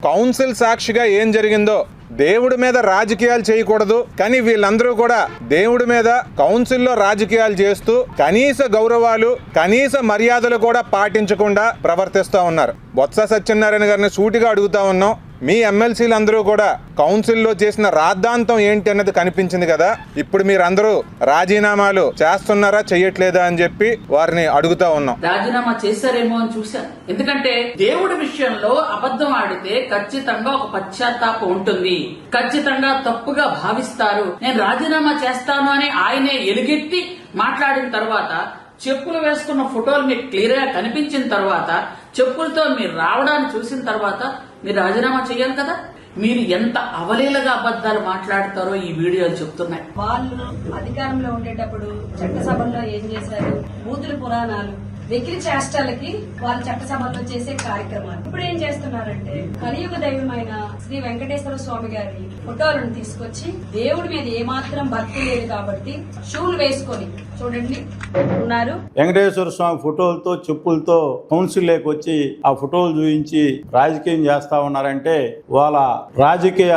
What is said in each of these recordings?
Council సాక్షిగా ఏం జరిగిందో, దేవుడి మీద రాజకీయాలు చేయకూడదు, కానీ వీళ్ళందరూ కూడా దేవుడి మీద కౌన్సిల్లో రాజకీయాలు చేస్తూ కనీస గౌరవాలు, కనీస మర్యాదలు కూడా పాటించకుండా ప్రవర్తిస్తూ ఉన్నారు. బొత్స సత్యనారాయణ గారిని సూటిగా అడుగుతా ఉన్నాం, మీ ఎమ్మెల్సీలు అందరూ కూడా కౌన్సిల్లో చేసిన రాద్ధాంతం ఏంటి అన్నది కనిపించింది కదా, ఇప్పుడు మీరందరూ రాజీనామాలు చేస్తున్నారా చెయ్యట్లేదా అని చెప్పి వారిని అడుగుతా ఉన్నాం. రాజీనామా చేశారేమో అని చూశాను. ఎందుకంటే దేవుడి విషయంలో అబద్ధం ఆడితే ఖచ్చితంగా ఒక పశ్చాత్తాపం ఉంటుంది, ఖచ్చితంగా తప్పుగా భావిస్తారు. నేను రాజీనామా చేస్తాను అని ఆయనే ఎలుగెత్తి మాట్లాడిన తర్వాత, చెప్పులు వేసుకున్న ఫోటోలు మీకు క్లియర్ గా కనిపించిన తర్వాత, చెప్పులతో మీరు రావడాన్ని చూసిన తర్వాత మీరు రాజీనామా చేయాలి కదా. మీరు ఎంత అవలీలగా అబద్ధాలు మాట్లాడతారో ఈ వీడియోలు చెప్తున్నాయి. వాళ్ళు అధికారంలో ఉండేటప్పుడు చట్టసభల్లో ఏం చేశారు, బూతుల పురాణాలు, వెకిలి చేష్టాలకి వాళ్ళు చట్టసభల్లో చేసే కార్యక్రమాలు. ఇప్పుడు ఏం చేస్తున్నారంటే కలియుగ దైవమైన శ్రీ వెంకటేశ్వర స్వామి గారి ఫోటోలను తీసుకొచ్చి, దేవుడి మీద ఏమాత్రం భక్తి లేదు కాబట్టి షూలు వేసుకొని చూడండి ఉన్నారు. వెంకటేశ్వర స్వామి ఫోటోలతో చెప్పులతో కౌన్సిల్ వచ్చి ఆ ఫోటోలు చూపించి రాజకీయం చేస్తా ఉన్నారంటే వాళ్ళ రాజకీయ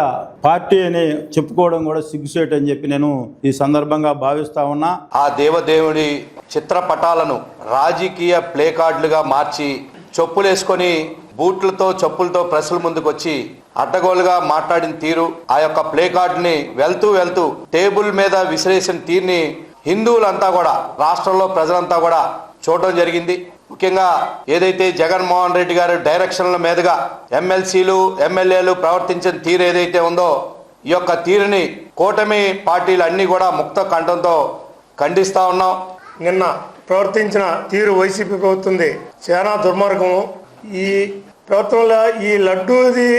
పార్టీ అని చెప్పుకోవడం కూడా సిగ్గుసేట్ అని చెప్పి నేను ఈ సందర్భంగా భావిస్తా ఉన్నా. ఆ దేవదేవుడి చిత్రపటాలను రాజకీయ ప్లే కార్డులుగా మార్చి చెప్పులేసుకొని బూట్లతో చెప్పులతో ప్రెస్ల ముందుకు వచ్చి అడ్డగోలుగా మాట్లాడిన తీరు, ఆ యొక్క ప్లే కార్డుని వెళ్తూ టేబుల్ మీద విసిరేసిన తీరుని హిందువులంతా కూడా, రాష్ట్రంలో ప్రజలంతా కూడా చూడడం జరిగింది. ముఖ్యంగా ఏదైతే జగన్మోహన్ రెడ్డి గారి డైరెక్షన్ల మీదుగా ఎమ్మెల్సీలు ఎమ్మెల్యేలు ప్రవర్తించిన తీరు ఏదైతే ఉందో, ఈ యొక్క తీరుని కూటమి పార్టీలు అన్ని కూడా ముక్త కంఠంతో ఖండిస్తా ఉన్నాం. నిన్న ప్రవర్తించిన తీరు వైసీపీ ప్రభుత్వంది చాలా దుర్మార్గము. ఈ ప్రభుత్వంలో ఈ లడ్డూది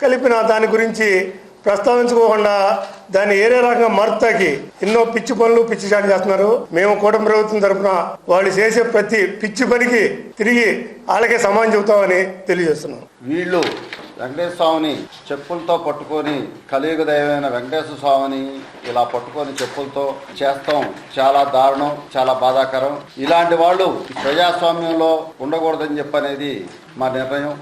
కలిపిన దాని గురించి ప్రస్తావించుకోకుండా దాన్ని ఏరే రకంగా మరుతాకి ఎన్నో పిచ్చి పనులు పిచ్చి చాటు చేస్తున్నారు. మేము కూటమి ప్రభుత్వం తరఫున వాళ్ళు చేసే ప్రతి పిచ్చి పనికి తిరిగి వాళ్ళకే సమానం చెబుతామని తెలియజేస్తున్నాం. వీళ్ళు వెంకటేశ్వర స్వామిని చెప్పులతో పట్టుకొని, కలియుగ దైవమైన వెంకటేశ్వర స్వామిని ఇలా పట్టుకొని చెప్పులతో చేస్తాం చాలా దారుణం, చాలా బాధాకరం. ఇలాంటి వాళ్ళు ప్రజాస్వామ్యంలో ఉండకూడదని చెప్పనేది మా నిర్ణయం.